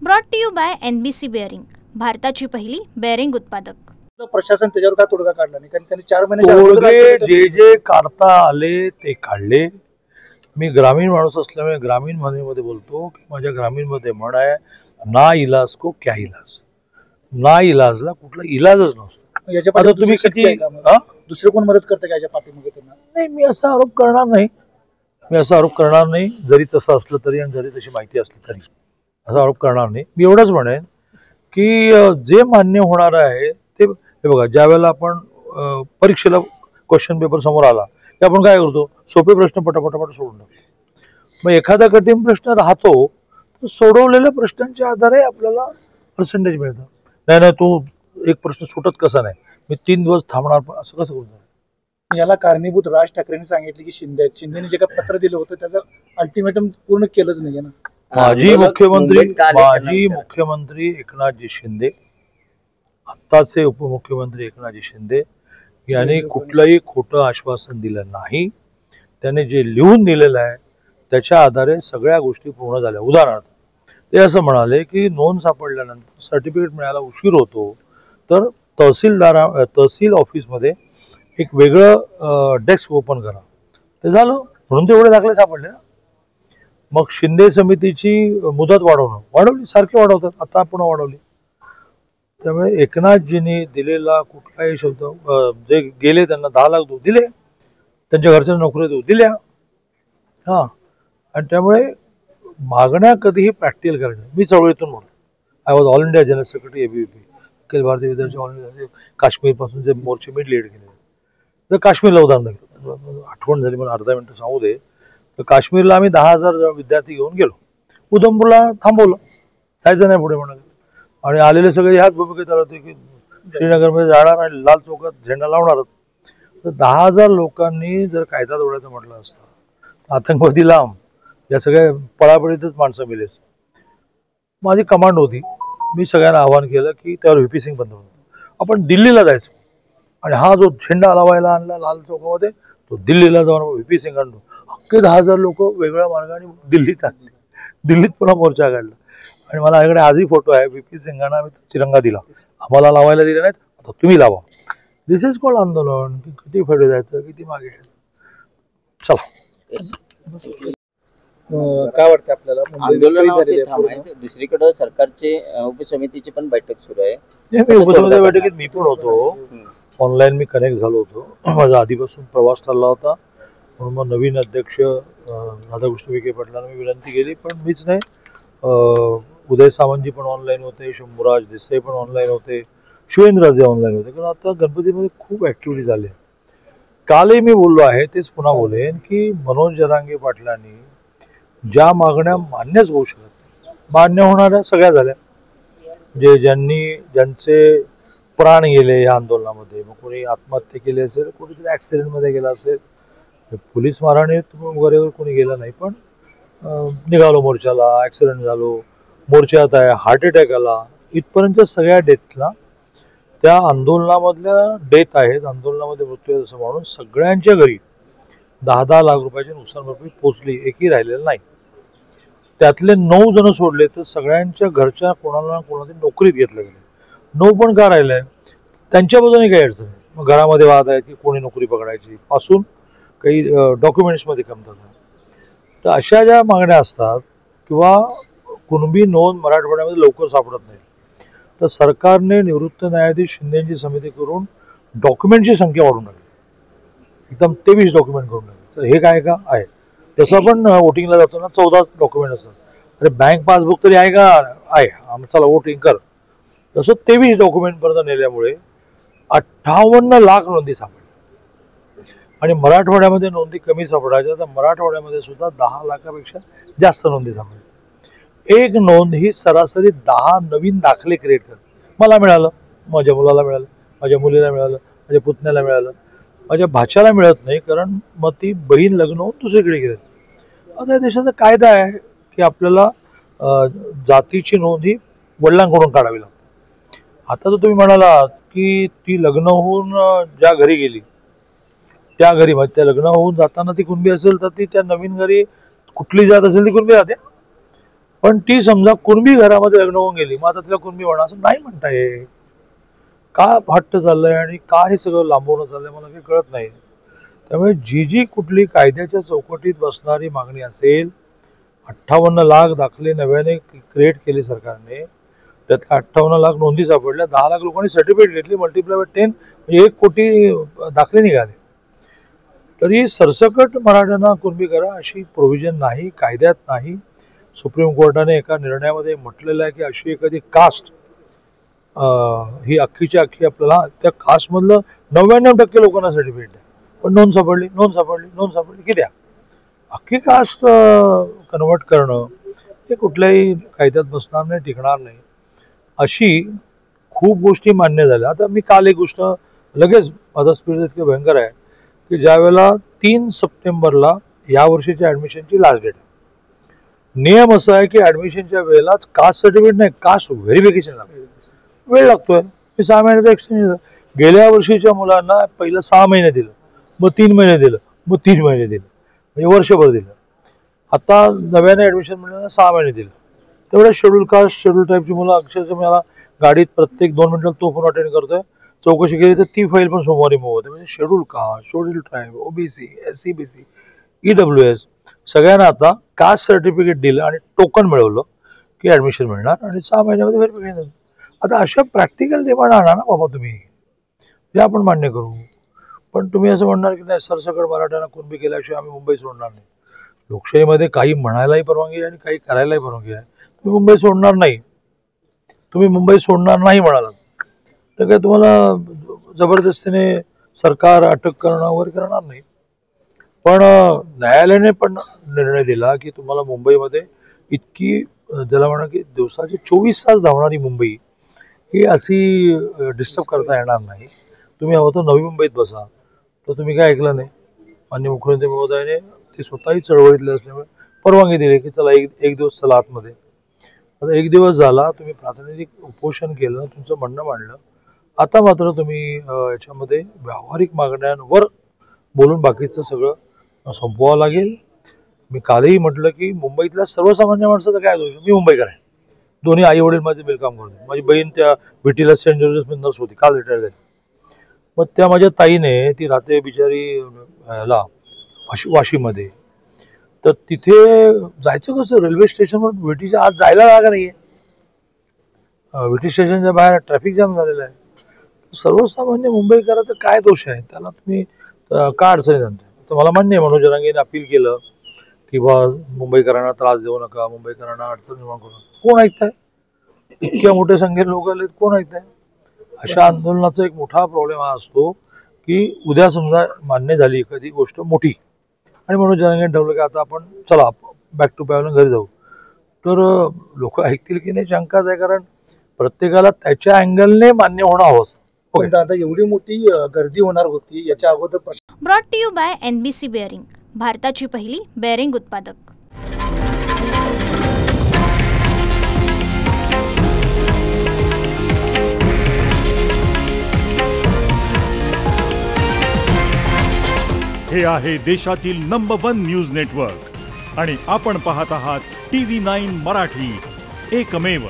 Brought to you by NBC bearing, भारताची पहिली bearing उत्पादक. प्रशासन त्याच्यावर का तोडगा काढला नाही? कारण त्यांनी 4 महिने तोडगे जे काढता आले ते काढले. मी ग्रामीण माणूस असल्यामुळे ग्रामीण मध्ये बोलतो की माझ्या ग्रामीण मध्ये म्हण आहे, ना इलाज को क्या इलाज. ना इलाजला कुठला इलाजच नसतो. याच्या तुम्ही किती दुसरे कोण मदत करते का याच्या पाठीमागे त्यांना? नाही, मी असा आरोप करणार नाही. जरी तसं असलं तरी आणि जरी तशी माहिती असली तरी असा आरोप करणार नाही. मी एवढंच म्हणेन की जे मान्य होणार आहे ते, हे बघा, ज्या वेळेला आपण परीक्षेला क्वेश्चन पेपर समोर आला की आपण काय करतो, सोपे प्रश्न पटापट सोडून टाकतो. मग एखादा कठीण प्रश्न राहतो तर सोडवलेल्या प्रश्नांच्या आधारे आपल्याला पर्सेंटेज मिळतं. नाही तू एक प्रश्न सुटत कसा नाही, मी 3 दिवस थांबणार, असं कसं करतो? याला कारणीभूत राज ठाकरेंनी सांगितले की शिंदेने जे काही पत्र दिलं होतं त्याचं अल्टिमेटम पूर्ण केलंच नाही ना. माजी मुख्यमंत्री एकनाथजी शिंदे, आत्ताचे उपमुख्यमंत्री एकनाथजी शिंदे यांनी कुठलंही खोटं आश्वासन दिलं नाही. त्याने जे लिहून दिलेलं आहे त्याच्या आधारे सगळ्या गोष्टी पूर्ण झाल्या. उदाहरणार्थ ते असं म्हणाले की नोंद सापडल्यानंतर सर्टिफिकेट मिळायला उशीर होतो तर तहसील ऑफिसमध्ये एक वेगळं डेस्क ओपन करा. ते झालं म्हणून तेवढे दाखले सापडले ना. मग शिंदे समितीची मुदत वाढवली, सारखे वाढवतात, आता आपण वाढवली. त्यामुळे एकनाथजींनी दिलेला कुठलाही शब्द, जे गेले त्यांना 10 लाख दिले, त्यांच्या घरच्या नोकरी दिल्या. आणि त्यामुळे मागण्या कधीही प्रॅक्टिकल करायच्या. मी चळवळीतून म्हणतो, I was all India general secretary ABVP, Akhil Bharatiya विद्यार्थी ऑल इंडिया. काश्मीरपासून जे मोर्चे मी लीड केले, तर काश्मीरला उदाहरण घेतलं, आठवण झाली मला, अर्धा मिनिट सांगू दे. तर काश्मीरला आम्ही 10,000 विद्यार्थी घेऊन गेलो. उधमपूरला थांबवलं, जायचं नाही पुढे म्हणाले. आणि आलेले सगळे ह्याच भूमिकेत आले होते की श्रीनगरमध्ये जाणार आणि लाल चौकात झेंडा लावणारच. तर 10,000 लोकांनी जर कायदा तोडायचं म्हटलं असतं, आतंकवादी लांब, या सगळ्या पळापळीतच माणसं मिळेल. माझी कमांड होती, मी सगळ्यांना आवाहन केलं की त्यावर VP सिंग बंद होतं, आपण दिल्लीला जायचं. आणि हा जो झेंडा लावायला आणला लाल चौकामध्ये, तो दिल्लीला जाऊन VP सिंग आणतो. अख्खे 10,000 लोक वेगळ्या मार्गाने दिल्लीत आणले. दिल्लीत पुन्हा मोर्चा काढला. आणि मला याकडे आजही फोटो आहे, VP सिंगांना आम्ही तिरंगा दिला, आम्हाला लावायला दिला नाहीत, आता तुम्ही लावा. दिस इज कॉल्ड आंदोलन. किती पुढे जायचं, किती मागे यायचं. चला, काय वाटतं आपल्याला? दुसरीकडे सरकारचे उपसमितीची पण बैठक सुरू आहे. उपसमिती बैठकीत मी पण होतो, ऑनलाईन मी कनेक्ट झालो होतो. माझा आधीपासून प्रवास चालला होता, म्हणून मग नवीन अध्यक्ष राधाकृष्ण विखे पाटलांना मी विनंती केली. पण मीच नाही, उदय सामंतजी पण ऑनलाईन होते, शंभूराज देसाई पण ऑनलाईन होते, शिवेंद्रराजे ऑनलाईन होते. कारण आता गणपतीमध्ये खूप ऍक्टिव्हिटी झाली. कालही मी बोललो आहे, तेच पुन्हा बोलेन की मनोज जरांगे पाटलांनी ज्या मागण्या मान्यच होऊ शकत नाही, मान्य होणाऱ्या सगळ्या झाल्या. ज्यांचे प्राण गेले या आंदोलनामध्ये, मग कोणी आत्महत्या केली असेल, कोणीतरी ॲक्सिडेंटमध्ये गेला असेल, पोलीस मारहाणीत वगैरे कोणी गेलं नाही, पण निघालो मोर्चाला, ॲक्सिडेंट झालो, मोर्चात आहे, हार्ट अटॅक आला, इथपर्यंत सगळ्या डेथला, त्या आंदोलनामधल्या डेथ आहेत, आंदोलनामध्ये मृत्यू आहे असं म्हणून सगळ्यांच्या घरी 10-10 लाख रुपयाची नुकसान भरपाई पोचली, एकही राहिलेलं नाही. त्यातले 9 जण सोडले तर सगळ्यांच्या घरच्या कोणाला कोणाला नोकरीत घेतलं गेलं. 9 पण का राहिलंय, त्यांच्या बाजूने काही अडचण आहे. मग घरामध्ये वाद आहे की कोणी नोकरी पकडायची पासून काही डॉक्युमेंट्समध्ये कमतरता आहे. तर अशा ज्या मागण्या असतात किंवा कुणबी नोंद मराठवाड्यामध्ये लवकर सापडत नाही, तर सरकारने निवृत्त न्यायाधीश शिंदेची समिती करून डॉक्युमेंटची संख्या वाढवून टाकली, एकदम 23 डॉक्युमेंट करून टाकली. तर हे काय का आहे, जसं आपण वोटिंगला जातो ना, 14 डॉक्युमेंट असतात. अरे बँक पासबुक तरी आहे का, आहे, चला वोटिंग कर. तसं 23 डॉक्युमेंटपर्यंत नेल्यामुळे 58 लाख नोंदी सापडल्या. आणि मराठवाड्यामध्ये नोंदी कमी सापडायच्या, तर मराठवाड्यामध्ये सुद्धा 10 लाखापेक्षा जास्त नोंदी सापडल्या. एक नोंद ही सरासरी 10 नवीन दाखले क्रिएट करते. मला मिळालं, माझ्या मुलाला मिळालं, माझ्या मुलीला मिळालं, माझ्या पुतण्याला मिळालं, माझ्या भाच्याला मिळत नाही, कारण मग ती बहीण लग्न होऊन दुसरीकडे गेली. आता या देशाचा कायदा आहे की आपल्याला जातीची नोंद ही वडिलांकडून काढावी लागते. आता तर तुम्ही म्हणाला की ती लग्न होऊन ज्या घरी गेली त्या घरी, मग त्या लग्न होऊन जाताना ती कुणबी असेल तर ती त्या नवीन घरी कुठली जात असेल ती कुणबी राहते. पण ती समजा कुणबी घरामध्ये लग्न होऊन गेली, मग आता तिला कुणबी होणार असं नाही म्हणता येईल. का हट्ट चाललंय आणि का हे सगळं लांबवणं चाललंय मला काही कळत नाही. त्यामुळे जी जी कुठली कायद्याच्या चौकटीत बसणारी मागणी असेल, 58 लाख दाखले नव्याने क्रिएट केले सरकारने, त्यातल्या 58 लाख नोंदी सापडल्या, 10 लाख लोकांनी सर्टिफिकेट घेतली, मल्टिप्लाय बाय 10 म्हणजे 1 कोटी दाखले निघाले. तरी सरसकट मराठ्यांना कुणबी करा अशी प्रोव्हिजन नाही, कायद्यात नाही. सुप्रीम कोर्टाने एका निर्णयामध्ये म्हटलेलं आहे की अशी एखादी कास्ट ही अख्खीच्या अख्खी आपल्याला त्या कास्टमधलं 99% लोकांना सर्टिफिकेट द्या, पण नोंद सापडली की द्या. अख्खी कास्ट कन्वर्ट करणं हे कुठल्याही कायद्यात बसणार नाही, टिकणार नाही. अशी खूप गोष्टी मान्य झाल्या. आता मी काल एक गोष्ट लगेच, माझा स्पीड इतकं भयंकर आहे की ज्या वेळेला 3 सप्टेंबरला या वर्षीच्या ॲडमिशनची लास्ट डेट आहे. नियम असा आहे की ॲडमिशनच्या वेळेलाच कास्ट सर्टिफिकेट नाही, कास्ट व्हेरिफिकेशन लागतं. वेळ लागतोय. मी 6 महिन्याचं एक्सटेन्शन. गेल्या वर्षीच्या मुलांना पहिलं 6 महिने दिलं, मग 3 महिने दिलं, मग 3 महिने दिलं, म्हणजे वर्षभर दिलं. आता नव्याने ॲडमिशन मिळालं 6 महिने दिलं. तेवढ्या शेड्यूल कास्ट शेड्यूल टाईपची मुलं अक्षरशः मला गाडीत प्रत्येक 2 मिनिटाला तो फोन अटेंड करतोय. चौकशी केली तर ती फाईल पण सोमवारी मूव होते. म्हणजे schedule caste, schedule tribe, OBC, SC BC, EWS सगळ्यांना आता कास्ट सर्टिफिकेट दिलं आणि टोकन मिळवलं की ॲडमिशन मिळणार आणि 6 महिन्यामध्ये व्हेरिफिकेशन. आता अशा प्रॅक्टिकल डिमांड आणा ना बाबा तुम्ही, हे आपण मान्य करू. पण तुम्ही असं म्हणणार की नाही सरसकट मराठ्यांना कुणबी केल्याशिवाय आम्ही मुंबई सोडणार नाही. लोकशाहीमध्ये काही म्हणायलाही परवानगी आहे आणि काही करायलाही परवानगी आहे. तुम्ही मुंबई सोडणार नाही म्हणालात तर काय तुम्हाला जबरदस्तीने सरकार अटक करणं वगैरे करणार नाही. पण न्यायालयाने पण निर्णय दिला की तुम्हाला मुंबईमध्ये इतकी ज्याला म्हणा की दिवसाचे 24 तास धावणारी मुंबई ही अशी डिस्टर्ब करता येणार नाही. तुम्ही हवं तर नवी मुंबईत बसा. तर तुम्ही काय ऐकलं नाही. माननीय मुख्यमंत्री महोदयाने ती स्वतःही चळवळीतले असल्यामुळे परवानगी दिली की चला एक दिवस चला आतमध्ये. आता 1 दिवस झाला, तुम्ही प्रातिनिधिक उपोषण केलं, तुमचं म्हणणं मांडलं. आता मात्र तुम्ही याच्यामध्ये व्यावहारिक मागण्यांवर बोलून बाकीचं सगळं संपवावं लागेल. मी कालही म्हटलं की मुंबईतल्या सर्वसामान्य माणसाचा काय दोष. मी मुंबईकर आहे, दोन्ही आई वडील माझे बिलकाम करतो. माझी बहीण त्या VTला सेंट जोसेफ नर्स होती, काल रिटायर झाली. मग त्या माझ्या ताईने, ती राहते बिचारी ह्याला वाशीमध्ये, तर तिथे जायचं कसं. रेल्वे स्टेशनवर VTच्या आत जायला जागा नाहीये. VT स्टेशनच्या बाहेर ट्रॅफिक जाम झालेला आहे. सर्वसामान्य मुंबईकराचा काय दोष आहे, त्याला तुम्ही का अडचणी आणताय. तर मला मान्य आहे मनोज जरांगेने अपील केलं की बा मुंबईकरांना त्रास देऊ नका, मुंबईकरांना अडचण निर्माण करू नका. कोण ऐकताय. इतक्या मोठ्या संख्येने लोक आलेत, कोण ऐकताय. अशा आंदोलनाचा एक मोठा प्रॉब्लेम हा असतो की उद्या समजा मान्य झाली एखादी गोष्ट मोठी आणि मनोज जरांगेने ठरवलं की आता आपण चला बॅक टू पॅव्हलियन घरी जाऊ, तर लोक ऐकतील की नाही शंकाच आहे. कारण प्रत्येकाला त्याच्या अँगलने मान्य होणं हवं. पण आता एवढी मोठी गर्दी होणार होती याच्या अगोदर. Brought to you by NBC bearing, भारताची पहिली बेअरिंग उत्पादक. हे आहे देशातील नंबर 1 न्यूज नेटवर्क आणि आपण पाहत आहात TV9 मराठी, एकमेव.